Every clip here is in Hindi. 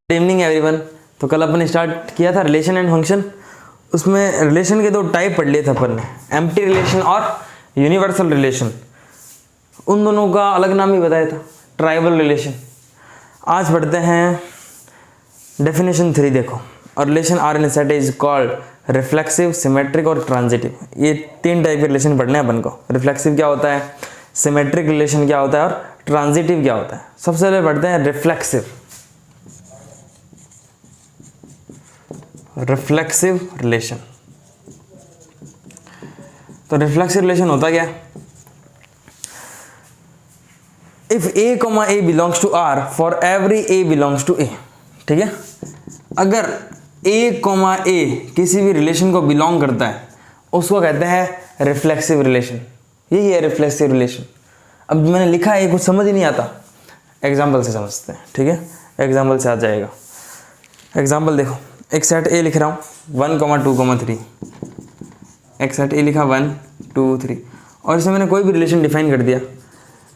Good evening everyone. तो कल अपन ने स्टार्ट किया था रिलेशन एंड फंक्शन। उसमें रिलेशन के दो टाइप पढ़ लिए थे अपन ने, एम्प्टी रिलेशन और यूनिवर्सल रिलेशन। उन दोनों का अलग नाम भी बताया था, ट्राइबल रिलेशन। आज पढ़ते हैं डेफिनेशन 3। देखो, और relation R in set is called reflexive, symmetric और ट्रांजिटिव। ये 3 टाइप के रिलेशन पढ़ने हैं अपन को। रिफ्लेक्सिव क्या होता है, सिमेट्रिक रिलेशन क्या होता है और ट्रांजिटिव क्या होता है। सबसे पहले पढ़ते हैं रिफ्लेक्सिव। Reflexive relation. तो रिफ्लेक्सिव रिलेशन होता क्या है? If a comma a belongs to R for every a belongs to A. ठीक है, अगर ए कॉमा ए किसी भी रिलेशन को बिलोंग करता है उसको कहते हैं रिफ्लेक्सिव रिलेशन। यही है रिफ्लेक्सिव रिलेशन। अब मैंने लिखा है, कुछ समझ ही नहीं आता, एग्जाम्पल से समझते हैं। ठीक है, एग्जाम्पल से आ जाएगा। एग्जाम्पल देखो, एक सेट ए लिख रहा हूँ 1, 2, 3। एक सेट ए लिखा 1, 2, 3 और इसमें मैंने कोई भी रिलेशन डिफाइन कर दिया।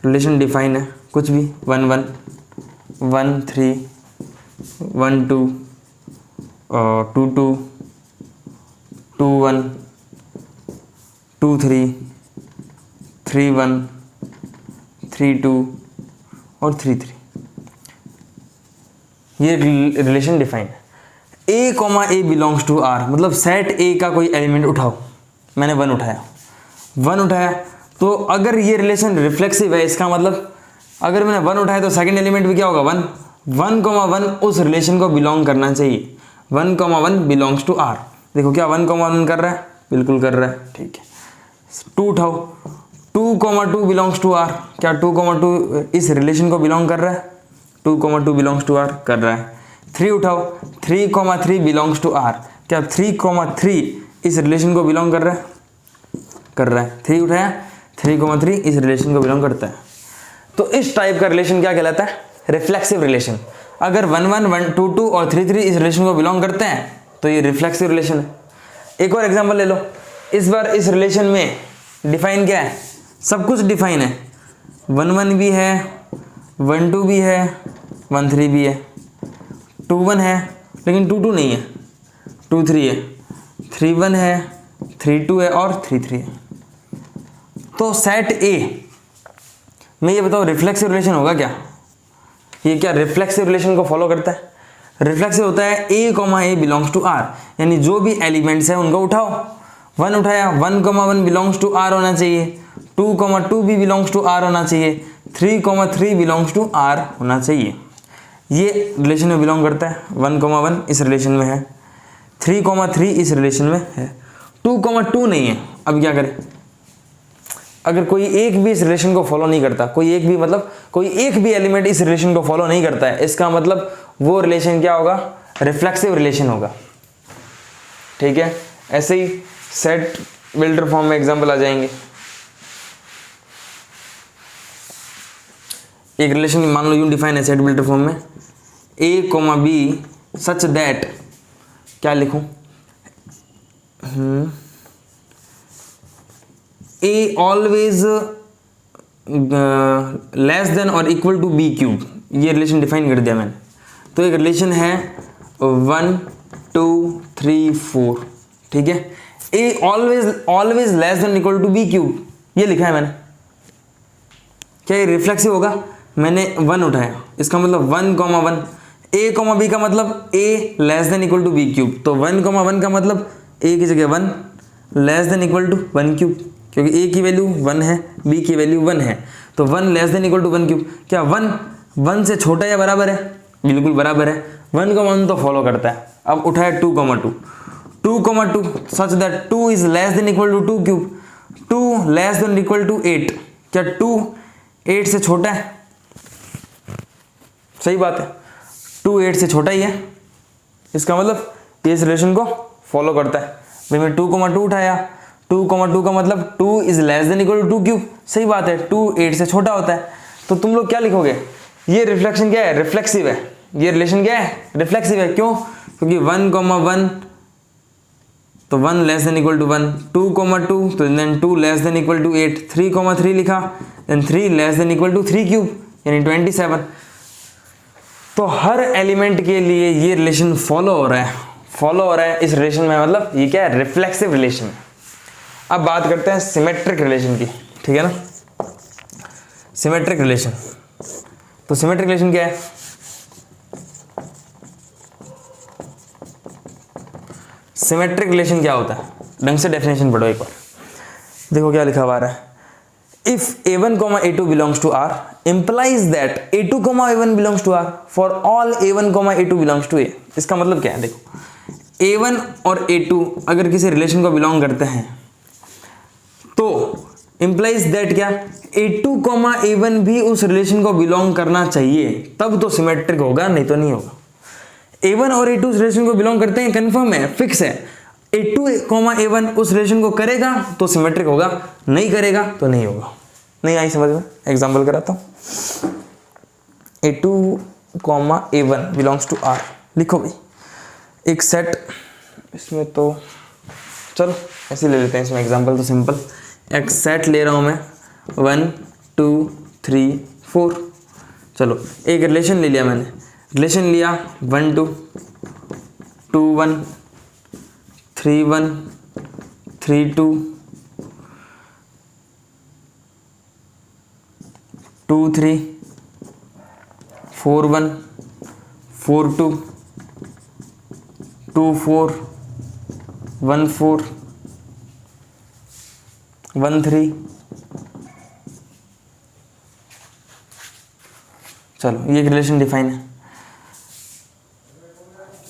रिलेशन डिफाइन है कुछ भी, 1, 1, 1, 3, 1, 2, 2, 2, 2, 1, 2, 3, 3, 1, 3, 2 और 3, 3। ये रिलेशन डिफाइन है। A comma a belongs to R, मतलब सेट ए का कोई एलिमेंट उठाओ। मैंने 1 उठाया तो अगर ये रिलेशन रिफ्लेक्सिव है, इसका मतलब अगर मैंने 1 उठाया तो सेकंड एलिमेंट भी क्या होगा 1। 1, 1 उस रिलेशन को बिलोंग करना चाहिए। 1, 1 बिलोंग्स टू आर। देखो क्या 1, 1 कर रहा है, बिल्कुल कर रहा है। ठीक है, 2 उठाओ, 2, 2 बिलोंग्स टू आर। क्या 2, 2 इस रिलेशन को बिलोंग कर रहा है? 2, 2 बिलोंग्स टू आर कर रहा है। 3 उठाओ, 3, 3 बिलोंग्स टू आर। क्या 3, 3 इस रिलेशन को बिलोंग कर रहा है? कर रहा है। 3 उठाया, 3, 3 इस रिलेशन को बिलोंग करता है। तो इस टाइप का रिलेशन क्या कहलाता है? Reflexive relation. अगर 1, 1, 2, 2 और 3, 3 इस रिलेशन को बिलोंग करते हैं तो ये रिफ्लेक्सिव रिलेशन है। एक और एग्जाम्पल ले लो। इस बार इस रिलेशन में डिफाइन क्या है? सब कुछ डिफाइन है। 1, 1 भी है, 1, 2 भी है, 1, 3 भी है, 2, 1 है लेकिन 2, 2 नहीं है, 2, 3 है, 3, 1 है, 3, 2 है और 3, 3 है। तो सेट ए में ये बताओ रिफ्लेक्सिव रिलेशन होगा क्या? ये क्या रिफ्लेक्सिव रिलेशन को फॉलो करता है? रिफ्लेक्सिव होता है a comma a belongs to R, यानी जो भी एलिमेंट्स है उनको उठाओ। 1 उठाया, 1, 1 बिलोंग्स टू आर होना चाहिए। 2, 2 भी बिलोंग्स टू आर होना चाहिए। 3, 3 बिलोंग्स टू आर होना चाहिए। ये रिलेशन में बिलोंग करता है। 1, 1 इस रिलेशन में है, 3, 3 इस रिलेशन में है, 2, 2 नहीं है। अब क्या करें? अगर कोई एक भी इस रिलेशन को फॉलो नहीं करता, कोई एक भी एलिमेंट इस रिलेशन को फॉलो नहीं करता है, इसका मतलब वो रिलेशन क्या होगा? रिफ्लेक्सिव रिलेशन होगा। ठीक है, ऐसे ही सेट बिल्डर फॉर्म में एग्जांपल आ जाएंगे। एक रिलेशन मान लो यूं डिफाइन है सेट बिल्डर फॉर्म में, ए कॉमा बी सच दैट, क्या लिखूं? ए ऑलवेज लेस देन और इक्वल टू बी क्यूब। ये रिलेशन डिफाइन कर दिया मैंने। तो एक रिलेशन है 1, 2, 3, 4। ठीक है, a always less than equal to b cube, ये लिखा है मैंने। क्या ये रिफ्लेक्सिव होगा? मैंने 1 उठाया, इसका मतलब 1, 1 ए कॉमा बी का मतलब a less than equal to b cube. तो 1, 1 का मतलब ए की जगह 1 less than equal to 1 cube, क्योंकि ए की वैल्यू 1 है, बी की वैल्यू 1 है। तो 1 less than equal to 1 cube. क्या 1 से छोटा या बराबर है? बिल्कुल बराबर है। 1, 1 तो फॉलो करता है। अब उठाया 2, 2 such that 2 is less than equal to 2 cube. 2 less than equal to 8। क्या 2 8 से छोटा है? सही बात है, 2 8 से छोटा ही है। इसका मतलब ये इस रिलेशन को फॉलो करता है। भाई मैं 2, 2 उठाया, 2, 2 का मतलब 2 is less than equal to 2 cube. सही बात है, 2 8 से छोटा होता है। तो तुम लोग क्या लिखोगे? ये रिफ्लेक्शन क्या है? रिफ्लेक्सिव है। ये रिलेशन क्या है? रिफ्लेक्सिव है। क्यों? क्योंकि 1, 1 तो 1 लेस देन इक्वल टू 1, 2, 2 तो then 2 less than equal to 8, 3, 3 लिखा, then 3 less than equal to 3 cube यानी 27। तो हर एलिमेंट के लिए ये रिलेशन फॉलो हो रहा है इस रिलेशन में, मतलब ये क्या है, रिफ्लेक्सिव रिलेशन। अब बात करते हैं सिमेट्रिक रिलेशन की, ठीक है ना। सिमेट्रिक रिलेशन, तो सिमेट्रिक रिलेशन क्या है? सिमेट्रिक रिलेशन क्या होता है, ढंग से डेफिनेशन पढ़ो एक बार। देखो क्या लिखा हुआ है, if a1, a2 belongs to R implies that a2, a1 belongs to R for all a1, a2 belongs to A। इसका मतलब क्या है, देखो a1 और a2 अगर किसी रिलेशन को बिलोंग करते हैं तो implies that क्या, a2, a1 भी उस रिलेशन को बिलोंग करना चाहिए, तब तो सिमेट्रिक होगा, नहीं तो नहीं होगा। a1 और a2 उस रिलेशन को बिलोंग करते हैं, कंफर्म है, फिक्स है। a2, a1 उस रिलेशन को करेगा तो सिमेट्रिक होगा, नहीं करेगा तो नहीं होगा। नहीं आई समझ में? एग्जांपल कराता हूं। a2, a1 belongs to R, लिखो भाई एक सेट, इसमें तो चलो ऐसे ले लेते हैं, इसमें एग्जांपल तो सिंपल, एक सेट ले रहा हूं मैं 1 2 3 4। चलो एक रिलेशन ले लिया मैंने, रिलेशन लिया 1 2 2 1 3 1 3 2 2 3 4 1 4 2 2 4 1 4 1 3। चलो ये रिलेशन डिफाइन है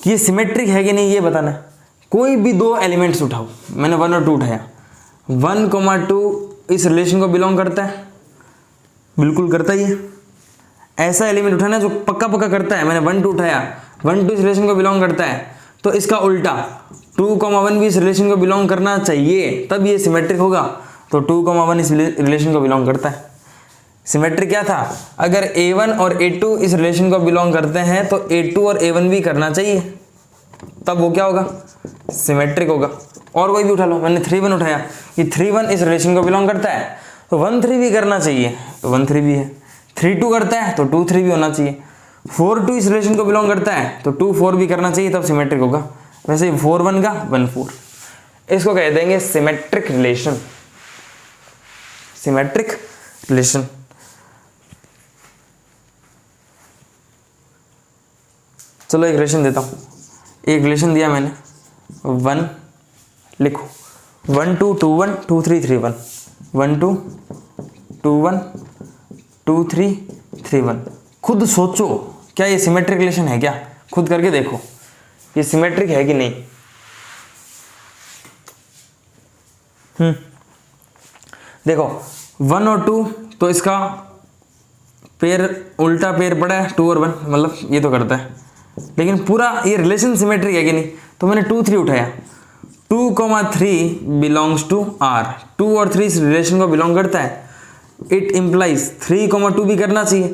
कि ये सिमेट्रिक है कि नहीं, ये बताना है। कोई भी दो एलिमेंट्स उठाओ, मैंने 1 और 2 उठाया, 1, 2 इस रिलेशन को बिलोंग करता है, बिल्कुल करता ही है। ऐसा एलिमेंट उठाना जो पक्का पक्का करता है, मैंने 1 2 उठाया, 1 2 इस रिलेशन को बिलोंग करता है, तो इसका उल्टा 2, 1 भी इस रिलेशन को बिलोंग करना चाहिए, तब ये सिमेट्रिक होगा। तो 2, 1 इस रिलेशन को बिलोंग करता है। सिमेट्रिक क्या था, अगर a1 और a2 इस रिलेशन को बिलोंग करते हैं तो a2 और a1 भी करना चाहिए, तब वो क्या होगा, सिमेट्रिक होगा। और कोई भी उठा लो, मैंने 3 1 उठाया, ये 3 1 इस रिलेशन को बिलोंग करता है तो 1 3 भी करना चाहिए, तो 1 3 भी है। 3 2 करता है तो 2 3 भी होना चाहिए। 4 2 इस रिलेशन को बिलोंग करता है तो 2 4 भी करना चाहिए, तब सिमेट्रिक होगा। वैसे 4 1 का 1 4, इसको कह देंगे सिमेट्रिक रिलेशन। Symmetric relation. चलो एक रिलेशन देता हूं, एक रिलेशन दिया मैंने 1, लिखो 1 2 2 1 2 3 3 1 1 2 2 1 2 3 3 1। खुद सोचो क्या ये सिमेट्रिक रिलेशन है क्या, खुद करके देखो ये सिमेट्रिक है कि नहीं। देखो 1 और 2 तो इसका पेयर उल्टा पेयर पड़ा है, 2 और 1, मतलब ये तो करता है, लेकिन पूरा ये रिलेशन सिमेट्रिक है कि नहीं। तो मैंने 2 3 उठाया, 2, 3 बिलोंग्स टू R, 2 और 3 इस रिलेशन को बिलोंग करता है। इट इम्प्लाइज 3, 2 भी करना चाहिए,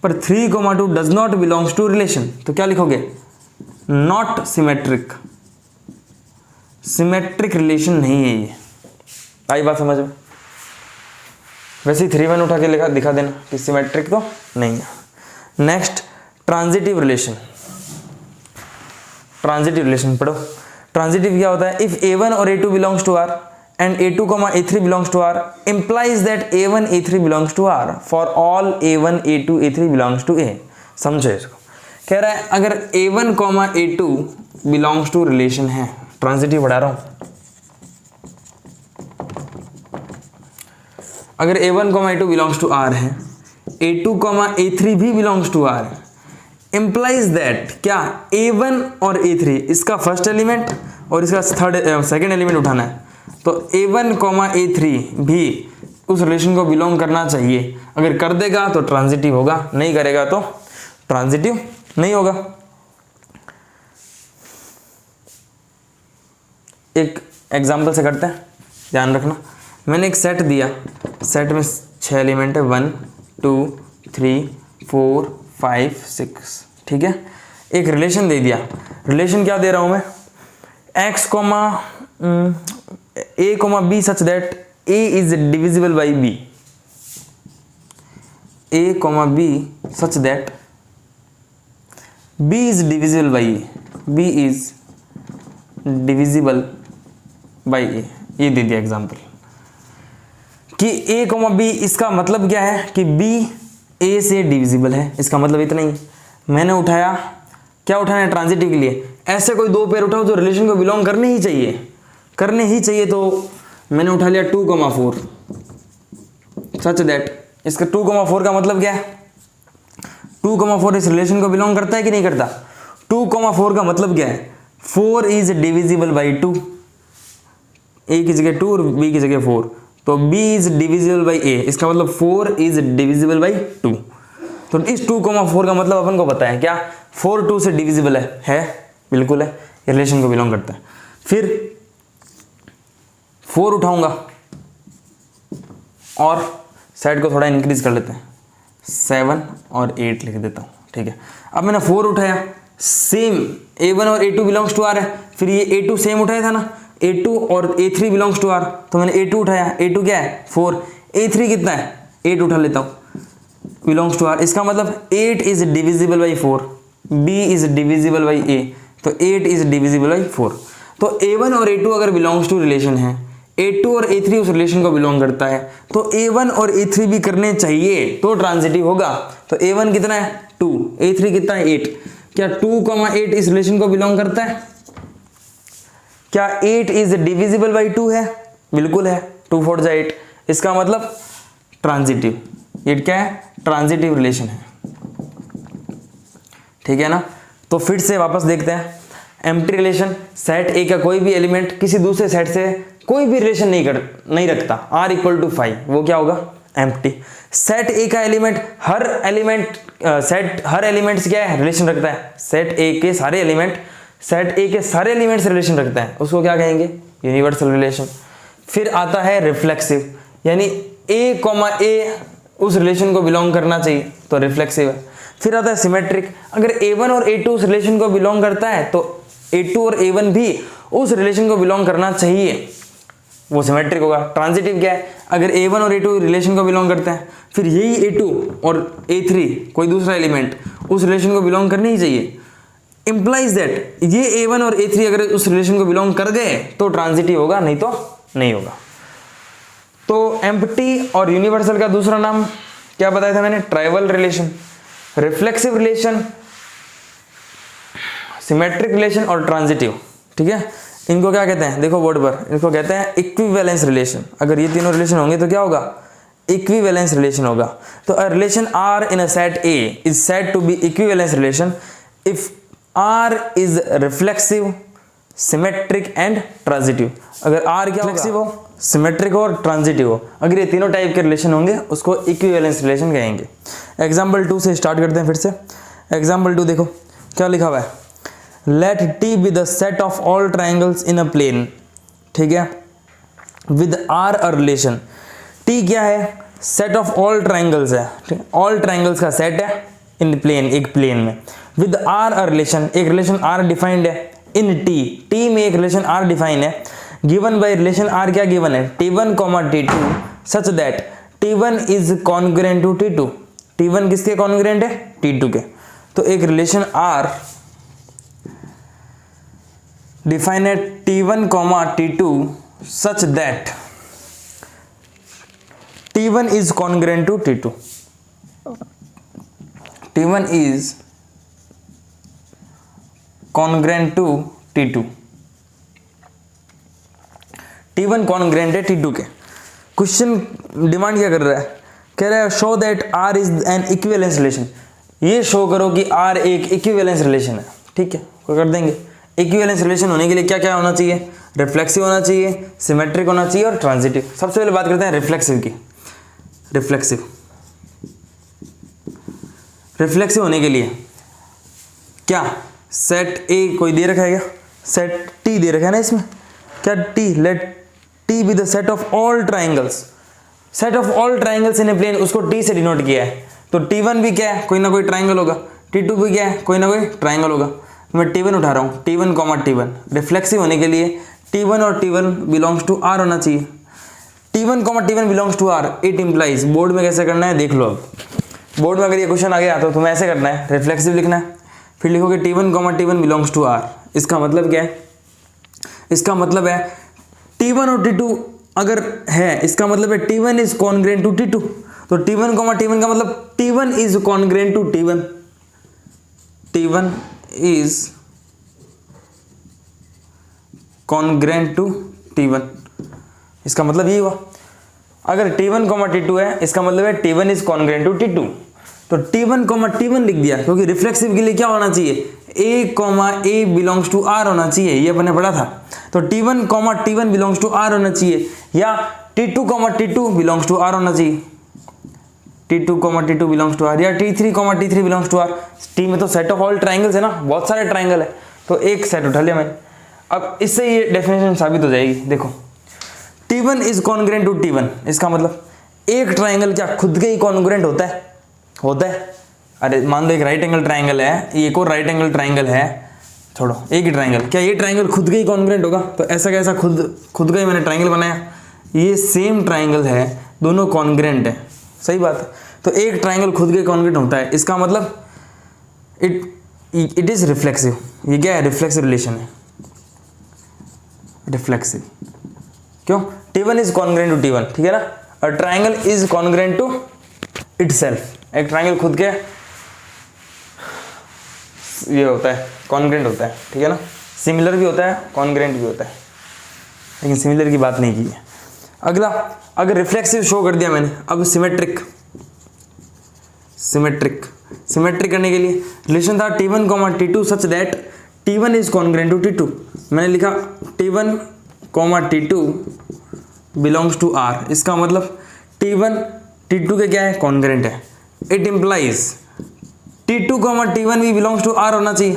पर 3, 2 does not belongs to relation, तो क्या लिखोगे, नॉट सिमेट्रिक। सिमेट्रिक रिलेशन नहीं है ये। आई बात समझ में? वैसे ही 3 1 उठा के दिखा देना कि सिमेट्रिक तो नहीं है। Next transitive relation. Transitive relation पढ़ो। ट्रांजिटिव क्या होता है, इफ a1 और a2 belongs to R and a2, a3 belongs to R implies that a1 a3 belongs to R for all a1 a2 a3 belongs to A। समझो इसको, कह रहा है अगर a1, a2 belongs to relation है, ट्रांजिटिव बढ़ा रहा हूं, अगर a1, a2 belongs to R है, a2, a3 भी बिलोंग्स टू R है, implies that क्या, a1 और a3 इसका फर्स्ट एलिमेंट और इसका सेकंड एलिमेंट उठाना है, तो a1, a3 भी उस रिलेशन को बिलोंग करना चाहिए। अगर कर देगा तो ट्रांजिटिव होगा, नहीं करेगा तो ट्रांजिटिव नहीं होगा। एक एग्जांपल से करते हैं, ध्यान रखना। मैंने एक सेट दिया, सेट में 6 एलिमेंट है, 1 2 3 4 5 6, ठीक है। एक रिलेशन दे दिया, रिलेशन क्या दे रहा हूं मैं, x, a, b such that a is divisible by b, a, b such that b is divisible by a, b is divisible by a, ये दे दिया एग्जाम्पल कि ए कॉमा बी, इसका मतलब क्या है कि बी ए से डिविजिबल है, इसका मतलब इतना ही। मैंने उठाया, क्या उठाना है ट्रांजिटिव के लिए, ऐसे कोई दो पेयर उठाओ जो रिलेशन को बिलोंग करने ही चाहिए, तो मैंने उठा लिया 2,4 सच दैट, इसका 2,4 का मतलब क्या है, 2,4 इस रिलेशन को बिलोंग करता है कि नहीं करता। 2,4 का मतलब क्या है, 4 इज डिविजिबल बाई 2, ए की जगह 2 और बी की जगह 4, तो b is divisible by a, इसका मतलब 4 इज डिविजिबल बाई 2। तो इस 2,4 का मतलब अपन को पता है क्या, 4 2 से डिविजिबल है बिल्कुल है, ये रिलेशन को बिलोंग करता है। फिर 4 उठाऊंगा और सेट को थोड़ा इंक्रीज कर लेते हैं, 7 और 8 लिख देता हूँ, ठीक है। अब मैंने 4 उठाया, सेम a1 और a2 बिलोंग्स टू r है, फिर ये a2 सेम उठाया था ना, a2 और a3 बिलोंग्स टू r, तो मैंने a2 उठाया, a2 क्या है 4, a3 कितना है 8 उठा लेता हूँ, बिलोंग्स टू r, इसका मतलब 8 is divisible by 4, b is divisible by a, तो 8 इज डिविजिबल बाई 4। तो a1 और a2 अगर बिलोंग्स टू रिलेशन है, a2 और a3 उस रिलेशन को बिलोंग करता है, तो a1 और a3 भी करने चाहिए तो ट्रांजिटिव होगा। तो a1 कितना है 2, a3 कितना है 8, क्या 2,8 इस रिलेशन को बिलोंग करता है, क्या 8 इज डिविजिबल बाई 2 है, बिल्कुल है, 2 4 जा 8, इसका मतलब ट्रांजिटिव, ये क्या है ट्रांजिटिव रिलेशन है, ठीक है ना। तो फिर से वापस देखते हैं, एम्प्टी रिलेशन, सेट ए का कोई भी एलिमेंट किसी दूसरे सेट से कोई भी रिलेशन नहीं रखता, r इक्वल टू 5, वो क्या होगा एम्प्टी। सेट ए का एलिमेंट हर एलिमेंट से क्या है रिलेशन रखता है, सेट ए के सारे एलिमेंट से रिलेशन रखता है, उसको क्या कहेंगे यूनिवर्सल रिलेशन। फिर आता है रिफ्लेक्सिव, यानी a, a उस रिलेशन को बिलोंग करना चाहिए तो रिफ्लेक्सिव है। फिर आता है सिमेट्रिक, अगर a1 और a2 उस रिलेशन को बिलोंग करता है तो a2 और a1 भी उस रिलेशन को बिलोंग करना चाहिए, वो सिमेट्रिक होगा। ट्रांजिटिव क्या है, अगर a1 और a2 रिलेशन को बिलोंग करते हैं, फिर यही a2 और a3 कोई दूसरा एलिमेंट उस रिलेशन को बिलोंग करनी ही चाहिए, इंप्लाइज दैट ये a1 और a3 अगर उस रिलेशन को बिलोंग कर गए तो ट्रांजिटिव होगा, नहीं तो नहीं होगा। तो एम्प्टी और यूनिवर्सल का दूसरा नाम क्या बताया था मैंने, trivial relation, reflexive relation, symmetric relation और ट्रांजिटिव, ठीक है। इनको क्या कहते हैं, देखो बोर्ड पर, इनको कहते हैं इक्विवेलेंस रिलेशन। अगर ये तीनों रिलेशन होंगे तो क्या होगा, इक्विवेलेंस रिलेशन होगा। तो a relation R in a set A is said to be equivalence relation if R is reflexive, symmetric and transitive. अगर आर क्या रिफ्लेक्सिव हो, सिमेट्रिक हो और ट्रांजिटिव हो, अगर ये तीनों टाइप के रिलेशन होंगे उसको इक्विवेलेंस रिलेशन कहेंगे। एग्जाम्पल 2 से स्टार्ट करते हैं फिर से। एग्जाम्पल 2 देखो क्या लिखा हुआ है, let T be the set of all triangles in a plane, ठीक है, with R a relation. T क्या है, सेट ऑफ ऑल ट्राइंगल्स है, ठीक है, ऑल ट्राइंगल्स का सेट है इन प्लेन, एक प्लेन में, विद आर अ रिलेशन, एक रिलेशन आर डिफाइंड है इन टी, टी में एक रिलेशन आर डिफाइन है, गिवन बाय रिलेशन आर क्या गिवन है t1, t2 such that t1 is congruent to t2, t1 किसके कॉन्ग्रुएंट है t2 के। तो एक रिलेशन r डिफाइन है t1, t2 such that t1 is congruent to t2, t1 is congruent to t2, t1 congruent है t2 के। क्वेश्चन डिमांड क्या कर रहा है, कह रहा है show that r is an equivalence relation, ये शो करो कि r एक इक्विवेलेंस रिलेशन है, ठीक है, तो कर देंगे। इक्विवेलेंस रिलेशन होने के लिए क्या क्या होना चाहिए, रिफ्लेक्सिव होना चाहिए, सिमेट्रिक होना चाहिए और ट्रांजिटिव। सबसे पहले बात करते हैं रिफ्लेक्सिव की। रिफ्लेक्सिव होने के लिए क्या, सेट ए कोई दे रखा है क्या, सेट टी दे रखा है ना इसमें, क्या T, let T be the set of all triangles, set of all triangles in a plane, उसको टी से डिनोट किया है। तो t1 भी क्या है, कोई ना कोई ट्राइंगल होगा, t2 भी क्या है, कोई ना कोई ट्राइंगल होगा। मैं t1 उठा रहा हूँ, t1, t1। रिफ्लेक्सिव होने के लिए t1 और t1 बिलोंग्स टू r होना चाहिए, t1, t1 belongs to r। It implies, board में कैसे करना है देख लो। अब बोर्ड में अगर ये क्वेश्चन आ गया तो तुम्हें ऐसे करना है, रिफ्लेक्सिव लिखना है, फिर लिखोगे T1, बिलोंग्स टू R। इसका मतलब क्या है? इसका मतलब है T1 और T2 अगर है, इसका मतलब है T1 is congruent to T2। तो T1, T1 का मतलब T1 is congruent to T1, T1 is congruent to T1। इसका मतलब यही हुआ। अगर T1, T2 है, इसका मतलब है T1 is congruent to T2। तो T1, T1 लिख दिया, क्योंकि रिफ्लेक्सिव के लिए क्या होना चाहिए? A, बिलोंग्स टू R होना चाहिए, ये अपने पढ़ा था। तो T1, T1 belongs to R होना चाहिए, या T2, T2 belongs to R होना चाहिए। T2, T2 belongs to R, या T3, T3 belongs to R। T में तो सेट ऑफ ऑल ट्राइंगल्स है ना, बहुत सारे ट्राइंगल है, तो एक सेट उठा लिया मैंने। अब इससे ये डेफिनेशन साबित हो जाएगी। देखो, T1 is congruent to T1, इसका मतलब एक ट्राइंगल क्या खुद के ही कॉन्ग्रेंट होता है? होता है। अरे मान लो एक राइट एंगल ट्राइंगल है, एक और राइट एंगल ट्राइंगल है, छोड़ो एक ही ट्राइंगल, क्या ये ट्राइंगल खुद के ही कॉन्ग्रेंट होगा? तो ऐसा कैसा खुद का ही मैंने ट्राइंगल बनाया, ये सेम ट्राइंगल है, दोनों कॉन्ग्रेंट है, सही बात है। तो एक ट्राइंगल खुद के कॉन्ग्रेंट होता है, इसका मतलब इट इज रिफ्लेक्सिव। ये क्या है? रिफ्लेक्सिव रिलेशन है, रिफ्लेक्सिव। क्यों? T1 is congruent to T1, ठीक है ना। और triangle is congruent to itself. एक ट्राइंगल खुद के ये होता है, कॉन्ग्रेंट होता है, ठीक है ना। सिमिलर भी होता है, कॉन्ग्रेंट भी होता है, लेकिन सिमिलर की बात नहीं की है। अगला, अगर रिफ्लेक्सिव शो कर दिया मैंने, अब सिमेट्रिक करने के लिए रिलेशन था T1, T2 such that T1 is congruent to T2। मैंने लिखा T1, T2 belongs to R। इसका मतलब T1 T2 के क्या है? कॉन्ग्रेंट है। इट इम्प्लाइज T2, T1 भी बिलोंग्स टू R होना चाहिए,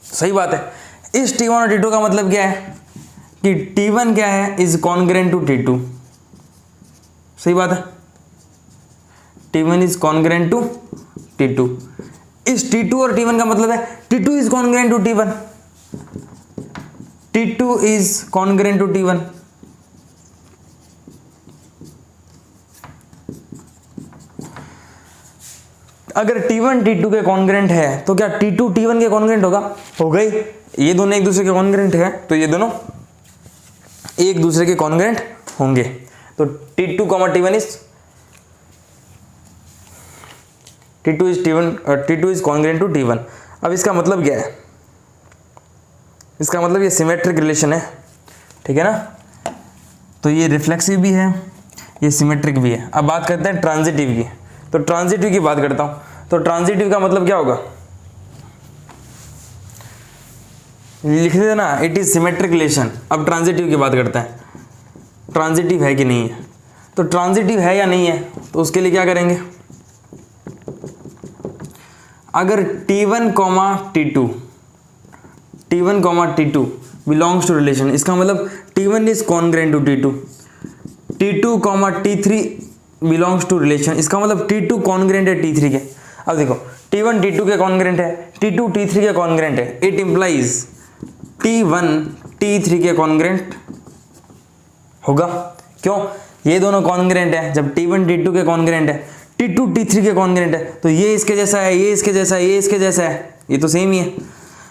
सही बात है। इस T1 और T2 का मतलब क्या है कि T1 क्या है? इज कॉन्ग्रेंट टू T2, सही बात है। T1 is congruent to T2। इस T2 और T1 का मतलब है T2 is congruent to T1, T2 is congruent to T1। अगर T1 T2 के कॉन्ग्रेंट है तो क्या T2 T1 के कॉन्ग्रेंट होगा? हो गई। ये दोनों एक दूसरे के कॉन्ग्रेंट है, तो ये दोनों एक दूसरे के कॉन्ग्रेंट होंगे। तो T2, T1 is T2 is congruent to T1। अब इसका मतलब क्या है? इसका मतलब ये सिमेट्रिक रिलेशन है, ठीक है ना। तो ये रिफ्लेक्सिव भी है, ये सिमेट्रिक भी है। अब बात करते हैं ट्रांजिटिव की। तो ट्रांजिटिव की बात करता हूं। तो ट्रांजिटिव का मतलब क्या होगा? लिख देना ना, इट इज सिमेट्रिक रिलेशन। अब ट्रांजिटिव की बात करते हैं, ट्रांजिटिव है कि नहीं है। तो ट्रांजिटिव है या नहीं है, तो उसके लिए क्या करेंगे? अगर T1, T2 belongs to relation, इसका मतलब T1 is congruent to T2, T2, T3 belongs to relation, इसका मतलब T2 कॉन्ग्रेंट है T3 के। अब देखो, T1 T2 के कॉन्ग्रेंट है, T2 T3 के कॉन्ग्रेंट है। इट इंप्लाइज T1 T3 के कॉन्ग्रेंट होगा। क्यों? ये दोनों कॉन्ग्रेंट है। जब T1 T2 के कॉन्ग्रेंट है, T2 T3 के कॉन्ग्रेंट है, तो ये इसके जैसा है, ये इसके जैसा है, ये इसके जैसा है, ये तो सेम ही है।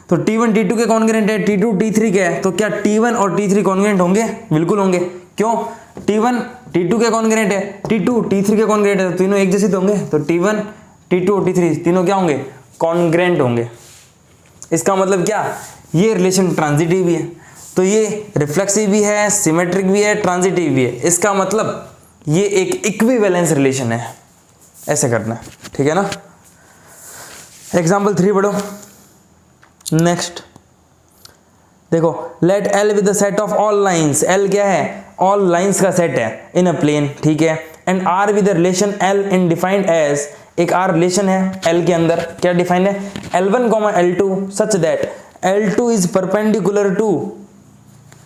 तो T1 T2 के कॉन्ग्रेंट है, T2 T3 के है, तो क्या T1 और T3 कॉन्ग्रेंट होंगे? बिल्कुल होंगे। क्यों? T1 T2 के कॉन्ग्रेंट है, T2 T3 के कॉन्ग्रेंट है, तो तीनों एक जैसे तो होंगे। तो T1 T2 और T3 तीनों क्या होंगे? कॉन्ग्रेंट होंगे। इसका मतलब क्या? ये रिलेशन ट्रांजिटिव भी है, तो ये रिफ्लेक्सिव भी है, सिमेट्रिक भी है, ट्रांजिटिव भी है। इसका मतलब ये एक इक्विवेलेंस रिलेशन है। ऐसे करना है, ठीक है ना। एग्जाम्पल 3 पढ़ो। नेक्स्ट देखो, let L with the set of all lines. L क्या है? ऑल लाइंस का सेट है इन अ प्लेन, ठीक है। And R with the relation L in defined as, एक R रिलेशन है L के अंदर, क्या डिफाइंड है? L1, L2 such that L2 is perpendicular to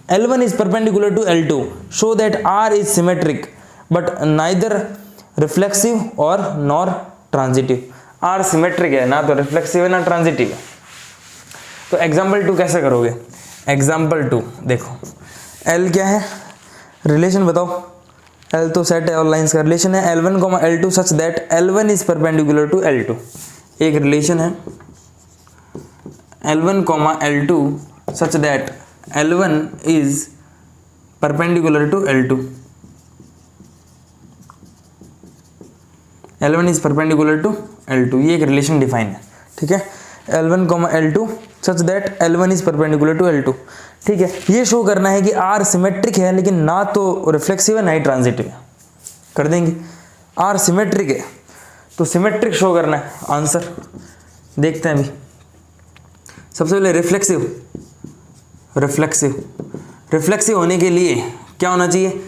L1 is perpendicular to L2, show that R is symmetric but neither reflexive or nor transitive। R symmetric है, ना तो रिफ्लेक्सिव है ना ट्रांजिटिव है। तो एग्जाम्पल 2 कैसे करोगे? एग्जाम्पल 2 देखो, L क्या है? रिलेशन बताओ। L तो सेट है, ऑल लाइंस का रिलेशन है L1, L2 such that L1 is perpendicular to L2। एक रिलेशन है L1 comma L2 such that L1 is perpendicular to L2. L1 is perpendicular to L2, ये एक रिलेशन डिफाइन है, ठीक है। L1 comma L2 such that L1 is perpendicular to L2, ठीक है। ये शो करना है कि R सिमेट्रिक है लेकिन ना तो रिफ्लेक्सिव है ना ही ट्रांजिटिव है, कर देंगे। R सिमेट्रिक है तो सिमेट्रिक शो करना है, आंसर देखते हैं अभी। सबसे पहले रिफ्लेक्सिव होने के लिए क्या होना चाहिए,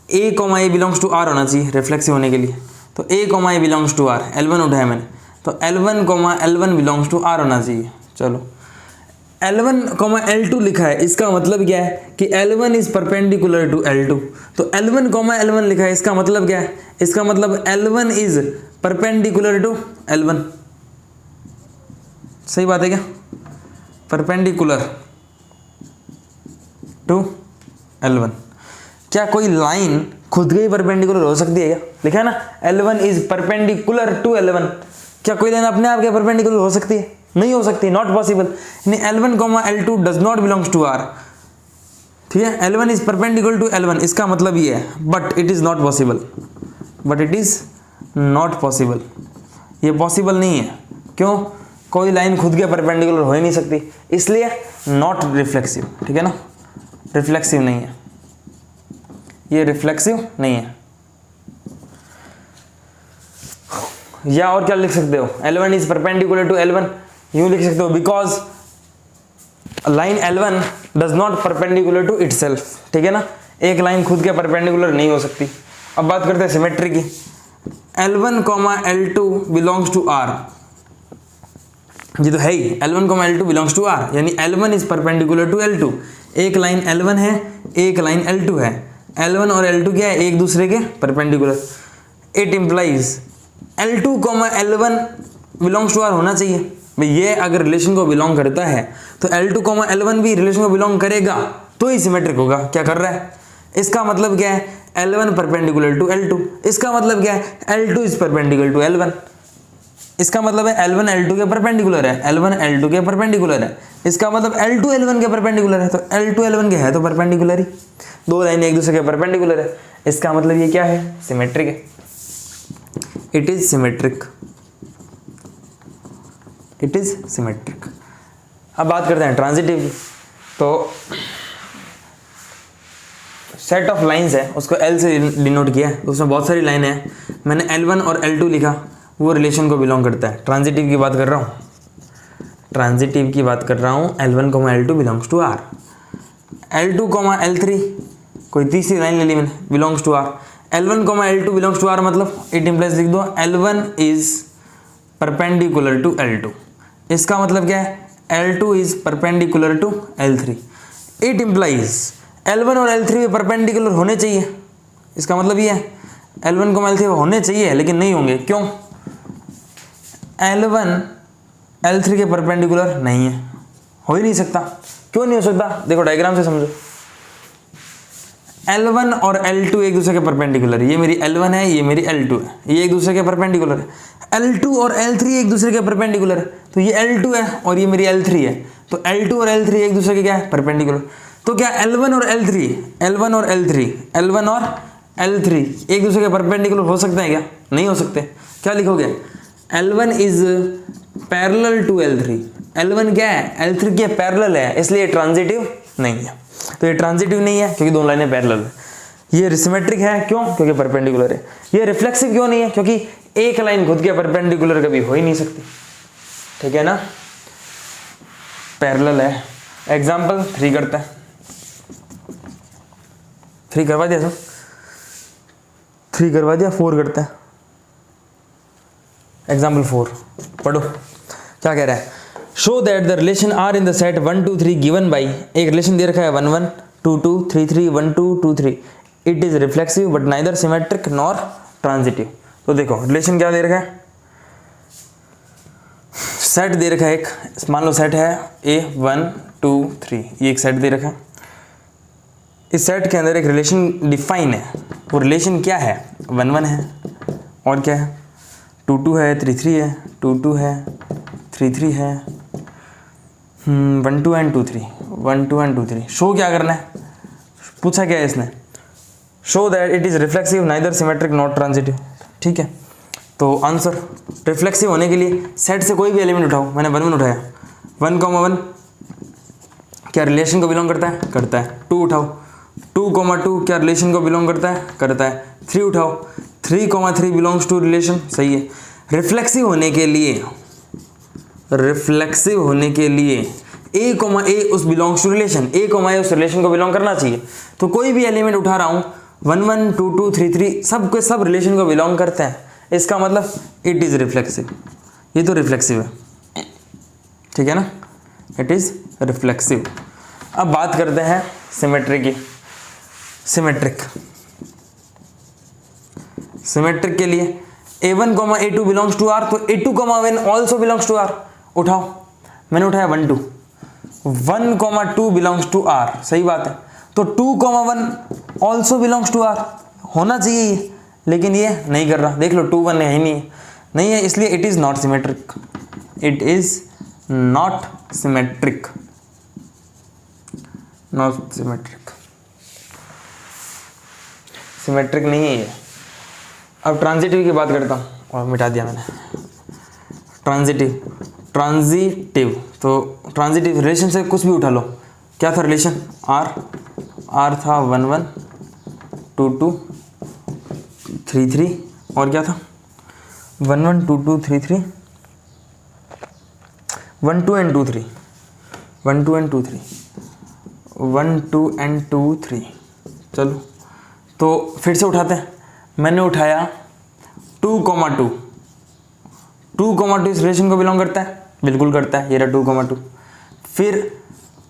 A comma a belongs to R होना चाहिए रिफ्लेक्सिव होने के लिए। तो A comma a belongs to R, L1 उठाया मैंने, तो L1 comma L1 belongs to R होना चाहिए। चलो L1 कॉमा L2 लिखा है, इसका मतलब क्या है कि L1 is perpendicular to L2। तो L1 कॉमा L1 लिखा है, इसका मतलब क्या है, इसका मतलब L1 is perpendicular to L1। सही बात है क्या, परपेंडिकुलर टू L1। क्या कोई लाइन खुद के ही परपेंडिकुलर हो सकती है क्या, लिखा है ना L1 is perpendicular to L1। क्या कोई लाइन अपने आप के परपेंडिकुलर हो सकती है, नहीं हो सकती, नॉट पॉसिबल। यानी L1 comma L2 does not belongs to R, ठीक है। L1 is perpendicular to L1, इसका मतलब ये है, but it is not possible, ये पॉसिबल नहीं है। क्यों, कोई लाइन खुद के परपेंडिकुलर हो ही नहीं सकती, इसलिए नॉट रिफ्लेक्सिव, ठीक है ना, रिफ्लेक्सिव नहीं है, ये रिफ्लेक्सिव नहीं है। या और क्या लिख सकते हो, L1 is perpendicular to L1, यूं लिख सकते हो because line L1 does not perpendicular to itself, ठीक है ना, एक लाइन खुद के परपेंडिकुलर नहीं हो सकती। अब बात करते हैं सिमेट्री की। L1 comma L2 belongs to R, ये तो है ही, L1 comma L2 belongs to R, यानी L1 is perpendicular to L2। एक लाइन L1 है, एक लाइन L2 है, L1 और L2 क्या है, एक दूसरे के perpendicular. It implies L2 comma L1 belongs to R होना चाहिए भाई। ये अगर रिलेशन को बिलोंग करता है तो L2 कॉमा L1 भी रिलेशन को बिलोंग करेगा तो ही सिमेट्रिक होगा। क्या कर रहा है, इसका मतलब क्या है, L1 परपेंडिकुलर टू L2, इसका मतलब क्या है, L2 is perpendicular to L1, इसका मतलब है L1 L2 के परपेंडिकुलर है, L1 L2 के परपेंडिकुलर है, इसका मतलब L2 L1 के परपेंडिकुलर है, तो L2 L1 के है तो परपेंडिकुलर ही, दो लाइन एक दूसरे के परपेंडिकुलर है, इसका मतलब ये क्या है, सिमेट्रिक है, it is symmetric, it is symmetric. अब बात करते हैं ट्रांजिटिव की। तो सेट ऑफ लाइंस है, उसको L से डिनोट किया है, उसमें बहुत सारी लाइनें हैं, मैंने L1 और L2 लिखा, वो रिलेशन को बिलोंग करता है। ट्रांजिटिव की बात कर रहा हूँ, L1 comma L2 belongs to R, L2 comma L3 कोई तीसरी लाइन ले ली मैंने, belongs to R, L1 comma L2 belongs to R, मतलब इट इम्प्लाइज लिख दो L1 is perpendicular to L2, इसका मतलब क्या है, L2 is perpendicular to L3। It implies L1 और L3 भी परपेंडिकुलर होने चाहिए, इसका मतलब ये है L1 कॉमा L3 होने चाहिए लेकिन नहीं होंगे, क्यों, L1 L3 के परपेंडिकुलर नहीं है, हो ही नहीं सकता। क्यों नहीं हो सकता, देखो डायग्राम से समझो। L1 और L2 एक दूसरे के परपेंडिकुलर है, ये मेरी L1 है, ये मेरी L2 है, ये एक दूसरे के परपेंडिकुलर है। L2 और L3 एक दूसरे के परपेंडिकुलर है, तो ये L2 है और ये मेरी L3 है, तो L2 और L3 एक दूसरे के क्या है, परपेंडिकुलर। तो क्या L1 और L3 एक दूसरे के परपेंडिकुलर हो सकते हैं क्या, नहीं हो सकते। क्या लिखोगे, L1 is parallel to L3, L1 क्या है, L3 के पैरेलल है, इसलिए ट्रांजिटिव नहीं है। तो ये ट्रांजिटिव नहीं है क्योंकि दोनों लाइनें पैरेलल है। ये सिमेट्रिक है क्यों, क्योंकि परपेंडिकुलर है। ये रिफ्लेक्सिव क्यों नहीं है, क्योंकि एक लाइन खुद के परपेंडिकुलर कभी हो ही नहीं सकती, ठीक है ना, पैरेलल है। एग्जाम्पल 3 करते हैं, 3 करवा दिया सर, 3 करवा दिया, 4 करते हैं। एग्जाम्पल 4 पढ़ो, क्या कह रहा है, show that the relation R in the set 1 2 3 given by, एक रिलेशन दे रखा है 1 1 2 2 3 3 1 2 2 3, it is reflexive but neither symmetric nor transitive. तो देखो रिलेशन क्या दे रखा है, सेट दे रखा है एक, मान लो सेट है A 1 2 3, ये एक सेट दे रखा है। इस सेट के अंदर एक रिलेशन डिफाइन है, वो रिलेशन क्या है, 1 1 है और क्या है, 2 2 है, 3 3 है, 2 2 है, 3 3 है, 1 2 एंड 2 3, 1 2 एंड 2 3। शो क्या करना है, पूछा क्या है इसने, show that it is reflexive neither symmetric not transitive. ठीक है, तो आंसर रिफ्लेक्सिव होने के लिए सेट से कोई भी एलिमेंट उठाओ, मैंने 1 1 उठाया, 1 1 क्या रिलेशन को बिलोंग करता है, करता है। 2 उठाओ, 2 2 क्या रिलेशन को बिलोंग करता है, करता है। 3 उठाओ, 3 3 बिलोंग्स टू रिलेशन, सही है। रिफ्लेक्सिव होने के लिए, रिफ्लेक्सिव होने के लिए ए उस बिलोंग्स टू रिलेशन, ए उस रिलेशन को बिलोंग करना चाहिए। तो कोई भी एलिमेंट उठा रहा हूँ 1 1 2 2 3 3 सब के सब रिलेशन को बिलोंग करते हैं, इसका मतलब इट इज रिफ्लेक्सिव। ये तो रिफ्लेक्सिव है, ठीक है ना, इट इज रिफ्लेक्सिव। अब बात करते हैं सिमेट्री की। सिमेट्रिक के लिए a1 a2 belongs to r, तो a2 1 also belongs to r। उठाओ, मैंने उठाया 1 2, 1 2 बिलोंग्स टू r, सही बात है। तो 2 1 ऑल्सो बिलोंग्स टू r होना चाहिए ये, लेकिन ये नहीं कर रहा। देख लो 2 1 है ही नहीं है, इसलिए it is not symmetric. It is not symmetric, not symmetric, symmetric नहीं है ये। अब ट्रांजिटिव की बात करता हूँ, और मिटा दिया मैंने। ट्रांजिटिव तो ट्रांजिटिव रिलेशन से कुछ भी उठा लो। क्या था रिलेशन, आर था 1 1 2 2 3 3, और क्या था 1 1 2 2 3 3 1 2 एंड 2 3 1 2 एंड 2 3 1 2 एंड 2 3। चलो तो फिर से उठाते हैं। मैंने उठाया 2 2 इस रिलेशन को बिलोंग करता है, बिल्कुल करता है, ये रहा 2 2। फिर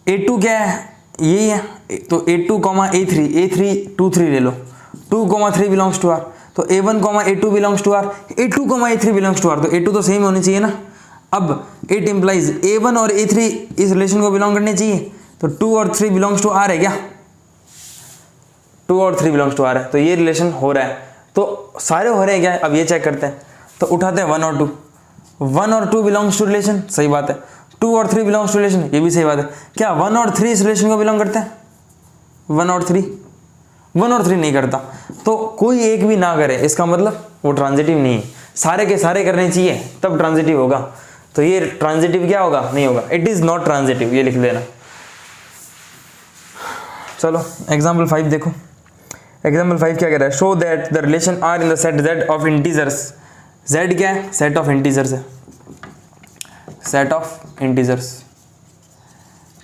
a2 क्या है, यही है, तो a2 a3 2 3 ले लो। 2 3 बिलोंग्स टू r, तो a1 a2 belongs to r, a2 a3 belongs to r, तो a2 तो सेम होनी चाहिए ना। अब इट इम्प्लाइज a1 और a3 इस रिलेशन को बिलोंग करने चाहिए, तो 2 और 3 बिलोंग्स टू r है क्या, 2 और 3 बिलोंग्स टू r है, तो ये रिलेशन हो रहा है। तो सारे हो रहे हैं क्या, अब ये चेक करते हैं। तो उठाते हैं 1 और 2, 1 और 2 बिलोंग्स टू रिलेशन, सही बात है। 2 और 3 बिलोंग्स टू रिलेशन, ये भी सही बात है। क्या 1 और 3 इस रिलेशन को बिलोंग करते हैं, 1 और 3 नहीं करता। तो कोई एक भी ना करे, इसका मतलब वो ट्रांजिटिव नहीं है। सारे के सारे करने चाहिए तब ट्रांजिटिव होगा। तो ये ट्रांजिटिव क्या होगा, नहीं होगा, इट इज नॉट ट्रांजिटिव, ये लिख देना। चलो एग्जाम्पल 5 देखो। एग्जाम्पल 5 क्या कह रहा है, show that the relation R in the set z of integers. z क्या है, सेट ऑफ इंटीजर्स है, सेट ऑफ इंटीजर्स,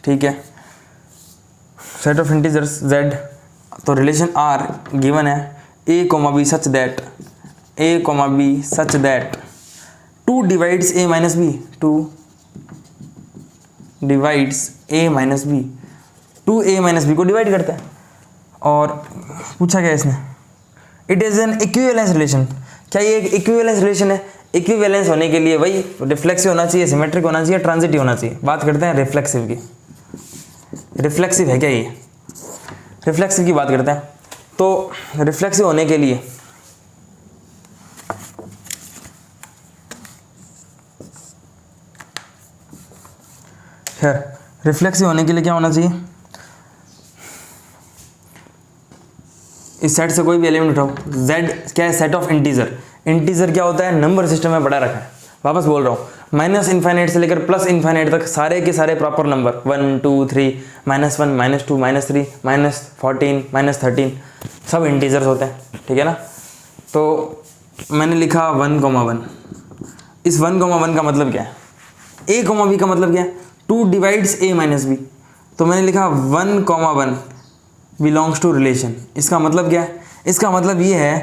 ठीक है, सेट ऑफ इंटीजर्स z। तो रिलेशन r गिवन है a b such that, a b such that 2 divides a minus b, 2 divides a minus b, 2a minus b को डिवाइड करता है। और पूछा क्या इसने, it is an equivalence relation. क्या ये एक इक्विवेलेंस रिलेशन है। इक्विवेलेंस होने के लिए वही रिफ्लेक्सिव होना चाहिए, सिमेट्रिक होना चाहिए, ट्रांजिटिव होना चाहिए। बात करते हैं रिफ्लेक्सिव की। रिफ्लेक्सिव है क्या ये, रिफ्लेक्सिव की बात करते हैं। तो रिफ्लेक्सिव होने के लिए खैर रिफ्लेक्सिव होने के लिए क्या होना चाहिए, इस सेट से कोई भी एलिमेंट उठाओ। z क्या है, सेट ऑफ इंटीजर। इंटीजर क्या होता है, नंबर सिस्टम में पढ़ा रखा है। वापस बोल रहा हूँ, माइनस इन्फाइनाइट से लेकर प्लस इन्फाइनाइट तक सारे के सारे प्रॉपर नंबर 1 2 3 -1 -2 -3 -14 -13 सब इंटीजर्स होते हैं, ठीक है ना। तो मैंने लिखा 1 1। इस 1 1 का मतलब क्या है, a b का मतलब क्या है, 2 डिवाइड्स a माइनस b। तो मैंने लिखा 1 1 बिलोंग्स टू रिलेशन। इसका मतलब क्या है, इसका मतलब ये है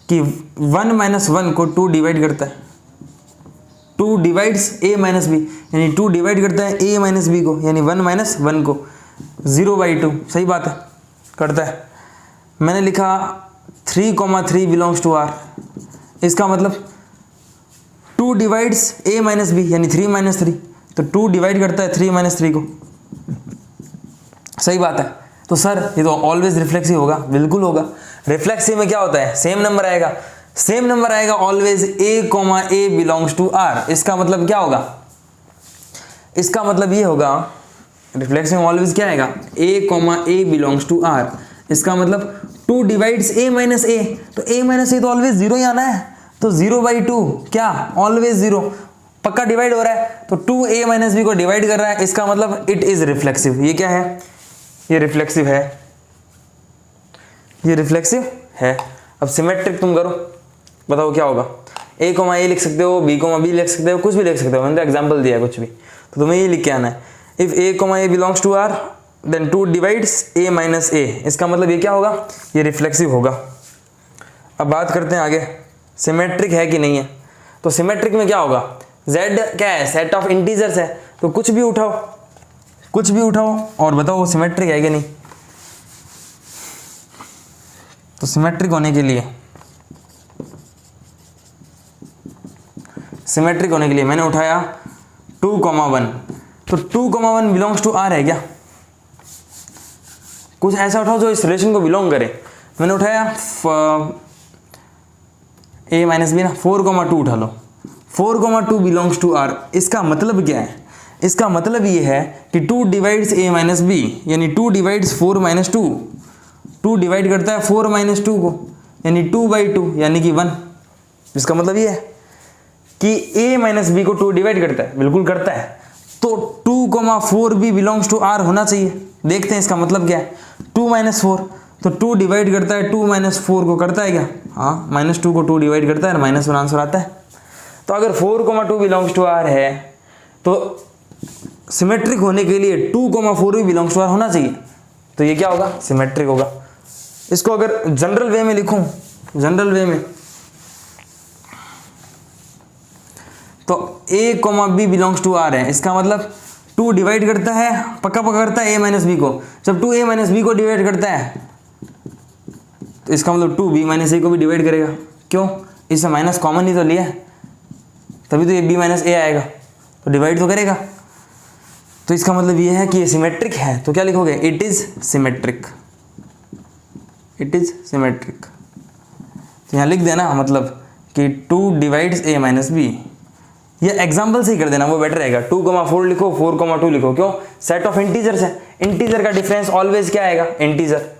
कि 1 -1 को 2 डिवाइड करता है, 2 डिवाइड्स a माइनस बी, यानी 2 डिवाइड करता है a माइनस बी को, यानी 1 -1 को 0/2, सही बात है, करता है। मैंने लिखा 3 3 बिलोंग्स टू r। इसका मतलब 2 डिवाइड्स a माइनस बी, यानी 3 -3, तो 2 डिवाइड करता है 3 -3 को, सही बात है। तो सर ये तो ऑलवेज रिफ्लेक्सिव होगा, बिल्कुल होगा। रिफ्लेक्सिव में क्या होता है, सेम नंबर आएगा, सेम नंबर आएगा always a belongs to r। इसका मतलब क्या होगा, इसका मतलब ये होगा रिफ्लेक्सिव ऑलवेज क्या आएगा, a comma a belongs to r। इसका मतलब 2 डिवाइड्स a माइनस ए, तो a माइनस ए तो ऑलवेज जीरो ही आना है, तो 0/2 क्या ऑलवेज जीरो, पक्का डिवाइड हो रहा है, तो 2a माइनस बी को डिवाइड कर रहा है, इसका मतलब इट इज रिफ्लेक्सिव। ये क्या है, ये रिफ्लेक्सिव है, ये रिफ्लेक्सिव है। अब सिमेट्रिक तुम करो, बताओ क्या होगा, a कॉमा ए लिख सकते हो, b कॉमा बी लिख सकते हो, कुछ भी लिख सकते हो, मैंने तो एग्जाम्पल दिया है कुछ भी, तो तुम्हें ये लिख के आना है। If a comma a belongs to r then 2 divides a minus a, इसका मतलब ये क्या होगा, ये रिफ्लेक्सिव होगा। अब बात करते हैं आगे, सिमेट्रिक है कि नहीं है। तो सिमेट्रिक में क्या होगा, z क्या है, सेट ऑफ इंटीजर्स है, तो कुछ भी उठाओ, कुछ भी उठाओ और बताओ सिमेट्रिक है कि नहीं। तो सिमेट्रिक होने के लिए, सिमेट्रिक होने के लिए मैंने उठाया 2,1, तो 2,1 बिलोंग्स टू r है क्या, कुछ ऐसा उठाओ जो इस रिलेशन को बिलोंग करे। मैंने उठाया a माइनस बी ना, 4,2 उठा लो, 4,2 बिलोंग्स टू r। इसका मतलब क्या है, इसका मतलब ये है कि 2 डिवाइड्स a माइनस बी, यानी 2 डिवाइड्स 4 माइनस 2, 2 डिवाइड करता है 4 माइनस 2 को, यानी 2/2 यानी कि 1। इसका मतलब ये है कि a माइनस बी को 2 डिवाइड करता है, बिल्कुल करता है, तो 2,4 भी बिलोंग्स टू r होना चाहिए। देखते हैं इसका मतलब क्या है, 2 माइनस 4, तो 2 डिवाइड करता है 2 माइनस 4 को करता है क्या, हाँ -2 को 2 डिवाइड करता है, -1 आंसर आता है। तो अगर 4,2 बिलोंग्स टू r है तो सिमेट्रिक होने के लिए 2,4 भी बिलोंग्स टू r होना चाहिए, तो ये क्या होगा, सिमेट्रिक होगा। इसको अगर जनरल वे में लिखूं, जनरल वे में, तो a comma b belongs to r है, इसका मतलब 2 डिवाइड करता है, पक्का पक्का करता है a माइनस बी को, जब 2 a माइनस बी को डिवाइड करता है तो इसका मतलब 2 b माइनस ए को भी डिवाइड करेगा। क्यों, इससे माइनस कॉमन ही तो लिया है, तभी तो ये b माइनस ए आएगा, तो डिवाइड तो करेगा। तो इसका मतलब ये है कि ये सिमेट्रिक है, तो क्या लिखोगे, it is symmetric, it is symmetric. तो यहाँ लिख देना मतलब कि 2 डिवाइड्स a माइनस बी, ये एग्जाम्पल से ही कर देना, वो बेटर रहेगा। 2,4 लिखो, 4,2 लिखो, क्यों, सेट ऑफ इंटीजर्स है, इंटीजर का डिफरेंस ऑलवेज क्या आएगा, इंटीजर,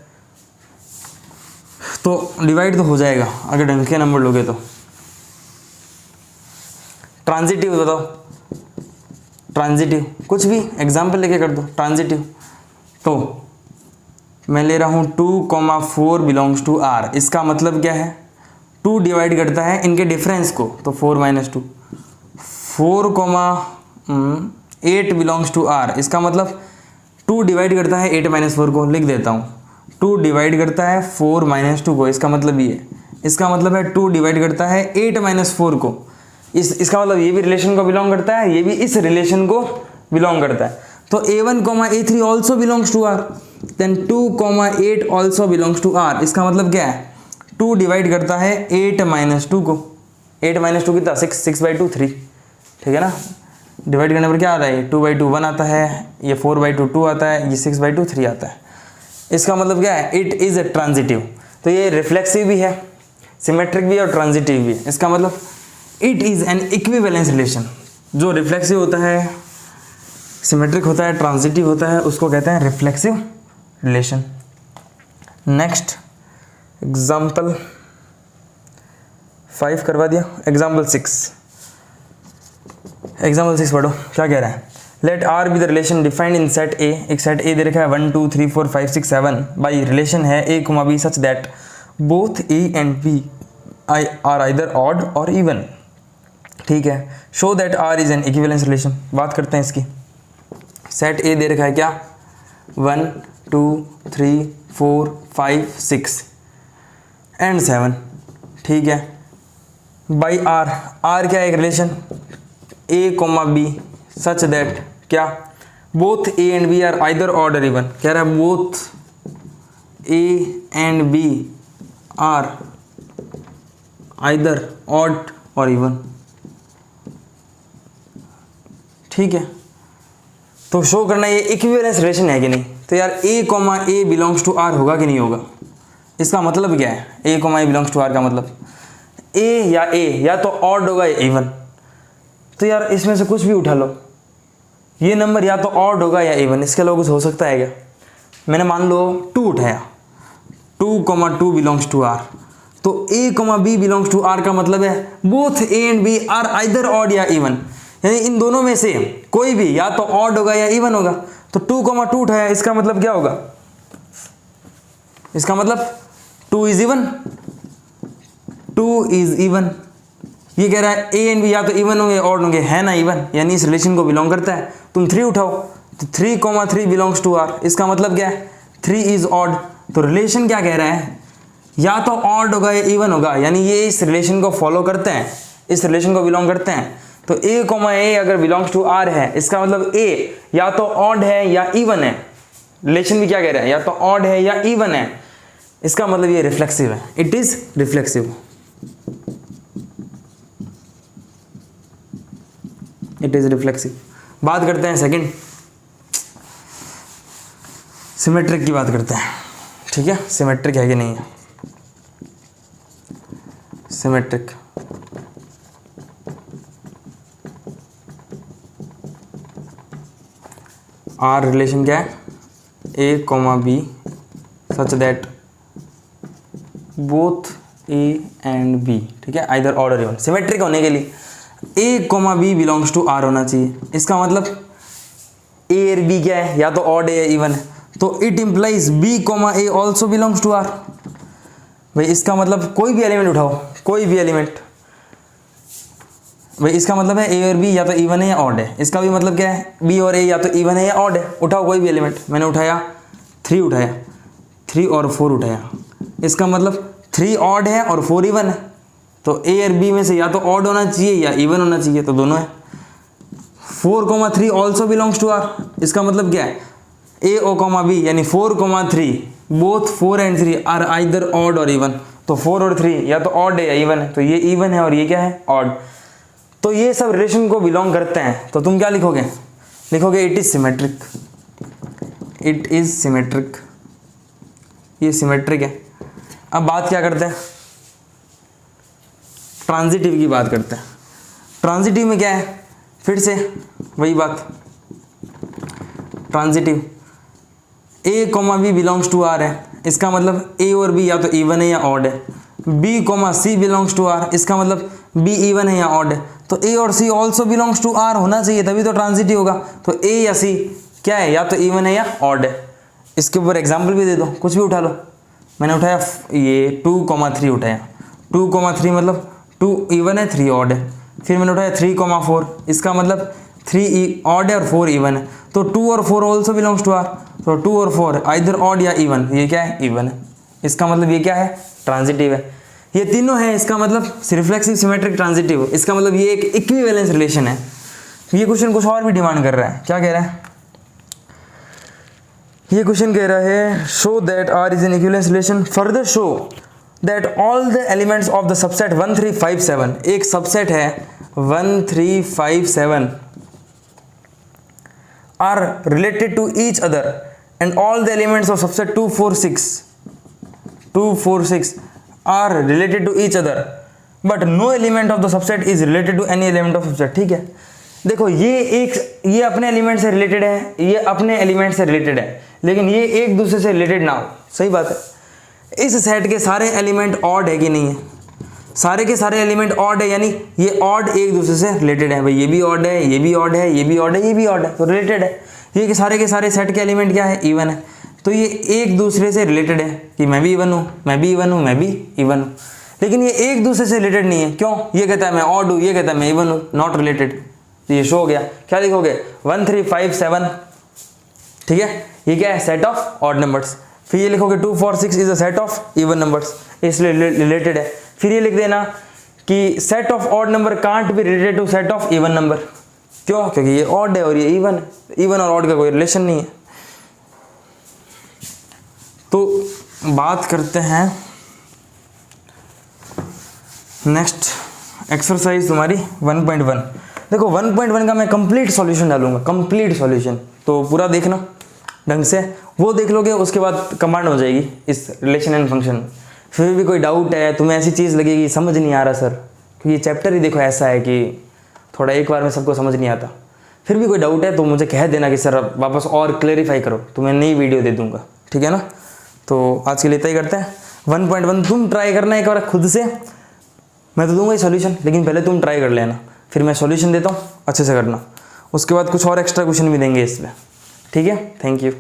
तो डिवाइड तो हो जाएगा अगर ढंग के नंबर लोगे तो। ट्रांजिटिव बताओ, ट्रांजिटिव कुछ भी एग्जाम्पल लेके कर दो, ट्रांजिटिव। तो मैं ले रहा हूँ 2,4 बिलोंग्स टू r, इसका मतलब क्या है, 2 डिवाइड करता है इनके डिफरेंस को, तो 4 माइनस 2, 4,8 बिलोंग्स टू r, इसका मतलब 2 डिवाइड करता है 8 माइनस 4 को, लिख देता हूँ 2 डिवाइड करता है 4 माइनस 2 को, इसका मतलब ये, इसका मतलब है 2 डिवाइड करता है 8 माइनस 4 को, इसका मतलब ये भी रिलेशन को बिलोंग करता है, ये भी इस रिलेशन को बिलोंग करता है। तो a1, a3 also belongs to r, then 2,8 also belongs to r, इसका मतलब क्या है, 2 डिवाइड करता है 8 माइनस 2 को, 8 माइनस 2 कितना, 6/2 3, ठीक है ना, डिवाइड करने पर क्या आता है, 2/2 1 आता है, ये 4/2 2 आता है, ये 6/2 3 आता है। इसका मतलब क्या है, इट इज़ ए ट्रांजिटिव। तो ये रिफ्लेक्सिव भी है, सिमेट्रिक भी है और ट्रांजिटिव भी है। इसका मतलब it is an equivalence relation. जो रिफ्लेक्सिव होता है, सिमेट्रिक होता है, ट्रांजिटिव होता है, उसको कहते हैं रिफ्लेक्सिव रिलेशन। नेक्स्ट एग्जाम्पल 5 करवा दिया, एग्जाम्पल 6, एग्जाम्पल 6 पढ़ो क्या कह रहा है। Let R be the relation defined in set A, एक सेट ए दे रखा है 1 2 3 4 5 6 7 बाई रिलेशन है a, b such that both a and b are either odd और इवन, ठीक है। Show that R is an equivalence relation. बात करते हैं इसकी। सेट ए दे रखा है क्या, 1 2 3 4 5 6 एंड 7, ठीक है। बाई आर, आर क्या है, एक relation a, b such that क्या, both a and b are either odd और इवन, कह रहा है both a and b are either odd और इवन, ठीक है। तो शो करना ये इक्विवेलेंस रिलेशन है कि नहीं। तो यार a, बिलोंग्स टू r होगा कि नहीं होगा। इसका मतलब क्या है, a, बिलोंग्स टू r का मतलब a या तो ऑड होगा या इवन। तो यार इसमें से कुछ भी उठा लो, ये नंबर या तो ऑड होगा या इवन, इसके अलावा कुछ हो सकता है क्या? मैंने मान लो 2 उठाया, 2, 2 बिलोंग्स टू आर, तो a, b belongs to R का मतलब है both a and b are either odd या इवन, यानी इन दोनों में से कोई भी या तो ऑड होगा या इवन होगा। तो 2, 2 उठाया, इसका मतलब क्या होगा? इसका मतलब 2 इज इवन, 2 इज इवन। ये कह रहा है a एंड b या तो इवन होंगे ऑड होंगे, है ना इवन, यानी इस रिलेशन को बिलोंग करता है। तुम 3 उठाओ, तो 3, 3 बिलोंग्स टू आर, इसका मतलब क्या है? 3 इज ऑड। तो रिलेशन क्या कह रहा है? या तो ऑड होगा या इवन होगा, यानी ये इस रिलेशन को फॉलो करते हैं, इस रिलेशन को बिलोंग करते हैं। तो a, अगर बिलोंग्स टू आर है, इसका मतलब a या तो ऑड है या इवन है। रिलेशन भी क्या कह रहा है? या तो ऑड है या इवन है, इसका मतलब ये रिफ्लेक्सिव है, it is reflexive, it is reflexive. बात करते हैं सेकंड, सिमेट्रिक की बात करते हैं, ठीक है? सिमेट्रिक है कि नहीं है? सिमेट्रिक आर रिलेशन क्या है? a, b such that both a and b, ठीक है, आइदर ऑड और इवन। सिमेट्रिक होने के लिए a, b belongs to r होना चाहिए। इसका मतलब a और b क्या है? या तो ऑड है या इवन है। तो it implies b, a also belongs to r। भाई इसका मतलब कोई भी एलिमेंट उठाओ, कोई भी एलिमेंट, भाई इसका मतलब है a और b या तो इवन है या ऑड है। इसका भी मतलब क्या है? b और a या तो इवन है या ऑड है। उठाओ कोई भी एलिमेंट, मैंने उठाया 3 उठाया, 3 और 4 उठाया, इसका मतलब 3 ऑड है और 4 इवन है। तो a और b में से या तो ऑड होना चाहिए या इवन होना चाहिए, तो दोनों है। 4, 3 ऑल्सो बिलोंग्स टू r, इसका मतलब क्या है? a, b यानी 4, 3 both 4 and 3 are either odd और इवन। तो 4 और 3 या तो ऑड है या इवन है, तो ये इवन है और ये क्या है? ऑड। तो ये सब रिलेशन को बिलोंग करते हैं, तो तुम क्या लिखोगे? लिखोगे it is symmetric, it is symmetric, ये सिमेट्रिक है। अब बात क्या करते हैं? ट्रांजिटिव की बात करते हैं। ट्रांजिटिव में क्या है? फिर से वही बात, transitive a, b belongs to r है, इसका मतलब a और b या तो इवन है या ऑड है। b, c belongs to r, इसका मतलब b इवन है या ऑड है। तो a और c also belongs to r होना चाहिए, तभी तो ट्रांजिटिव होगा। तो a या c क्या है? या तो इवन है या ऑड है। इसके ऊपर एग्जाम्पल भी दे दो, कुछ भी उठा लो। मैंने उठाया ये 2, 3 उठाया, 2, 3 मतलब 2 इवन है 3 ऑड है। फिर मैंने उठाया 3, 4, इसका मतलब 3 ऑड है और 4 इवन है। तो 2 और 4 ऑल्सो बिलोंग्स टू r, तो 2 और 4 आइदर ऑड या इवन, ये क्या है? इवन है। इसका मतलब ये क्या है? ट्रांजिटिव है। ये तीनों है, इसका मतलब रिफ्लेक्सिव, सिमेट्रिक, ट्रांजिटिव। इसका मतलब ये एक इक्विवेलेंस रिलेशन है। ये क्वेश्चन कुछ और भी डिमांड कर रहा है। क्या कह रहा है? ये क्वेश्चन कह रहा है show that r is an equivalence relation, further show that all the elements of the subset 1, 3, 5, 7, एक सबसेट है 1, 3, 5, 7 are related to each other and all the elements of subset 2, 4, 6 are related to each other but no element of the subset is related to any element of subset। ठीक है, देखो ये अपने एलिमेंट से रिलेटेड है, ये अपने एलिमेंट से रिलेटेड है, लेकिन ये एक दूसरे से रिलेटेड ना हो। सही बात है। इस सेट के सारे एलिमेंट ऑड है कि नहीं है? सारे के सारे एलिमेंट ऑड है, यानी ये ऑड एक दूसरे से रिलेटेड है। भाई ये भी ऑड है, ये भी ऑड है, ये भी ऑड है, ये भी ऑड है, तो रिलेटेड है। ये कि सारे के सारे सेट के एलिमेंट क्या है? इवन है। तो ये एक दूसरे से रिलेटेड है कि मैं भी इवन हूँ, मैं भी इवन हूँ, मैं भी इवन हूँ। लेकिन ये एक दूसरे से रिलेटेड नहीं है। क्यों? ये कहता है मैं ऑड हूँ, ये कहता है मैं इवन हूँ, नॉट रिलेटेड। तो ये शो हो गया। क्या लिखोगे? 1, 3, 5, 7, ठीक है, ये क्या है? Set of odd numbers. फिर ये लिखोगे 2, 4, 6 is a set of even numbers, इसलिए रिलेटेड है। फिर ये लिख देना कि set of odd number can't be related to set of even number. क्यों? क्योंकि ये ऑड है और ये इवन है, इवन और ऑड का कोई रिलेशन नहीं है। तो बात करते हैं नेक्स्ट एक्सरसाइज तुम्हारी 1.1। देखो 1.1 का मैं कंप्लीट सॉल्यूशन डालूंगा, कंप्लीट सॉल्यूशन, तो पूरा देखना ढंग से। वो देख लोगे उसके बाद कमांड हो जाएगी इस रिलेशन एंड फंक्शन। फिर भी कोई डाउट है, तुम्हें ऐसी चीज़ लगेगी समझ नहीं आ रहा सर, क्योंकि चैप्टर ही देखो ऐसा है कि थोड़ा एक बार में सबको समझ नहीं आता, फिर भी कोई डाउट है तो मुझे कह देना कि सर वापस और क्लेरिफाई करो, तो मैं नई वीडियो दे दूंगा, ठीक है ना। तो आज के लिए इतना ही करते हैं। 1.1 तुम ट्राई करना एक बार खुद से, मैं तो दूंगा ही सॉल्यूशन, लेकिन पहले तुम ट्राई कर लेना, फिर मैं सॉल्यूशन देता हूँ, अच्छे से करना, उसके बाद कुछ और एक्स्ट्रा क्वेश्चन भी देंगे इसमें, ठीक है। Thank you.